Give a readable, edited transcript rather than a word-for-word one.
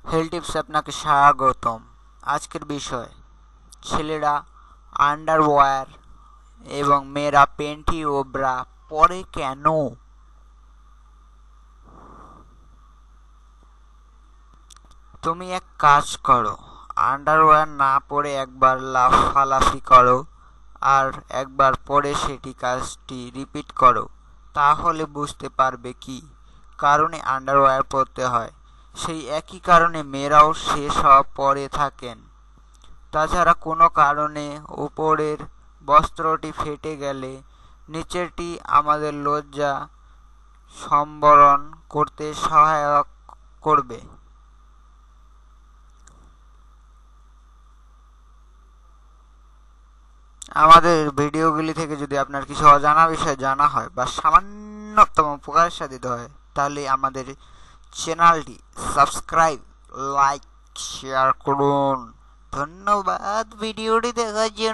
Health টিপসে আপনাকে স্বাগতম। আজকের বিষয় ছেলেরা আন্ডারওয়্যার এবং মেয়েরা প্যান্টি ও ব্রা পরে কেন। তুমি এক কাজ করো, আন্ডারওয়্যার না পরে একবার লাফালাফি করো আর একবার পরে সেটি কাজটি রিপিট করো, তাহলে বুঝতে পারবে কি কারণে আন্ডারওয়্যার পরতে হয়। সেই একই কারণে মেয়েরাও সেসব পরে থাকেন। তাছাড়া কোনো কারণে উপরের বস্ত্রটি ফেটে গেলে নিচেরটি আমাদের লজ্জা সম্বরণ করতে সহায়ক করবে। আমাদের ভিডিওগুলি থেকে যদি আপনার কিছু অজানা বিষয় জানা হয় বা সামান্যতম উপকার সাধিত হয়, তাহলে আমাদের চ্যানেলটি সাবস্ক্রাইব, লাইক, শেয়ার করুন। ধন্যবাদ ভিডিওটি দেখার জন্য।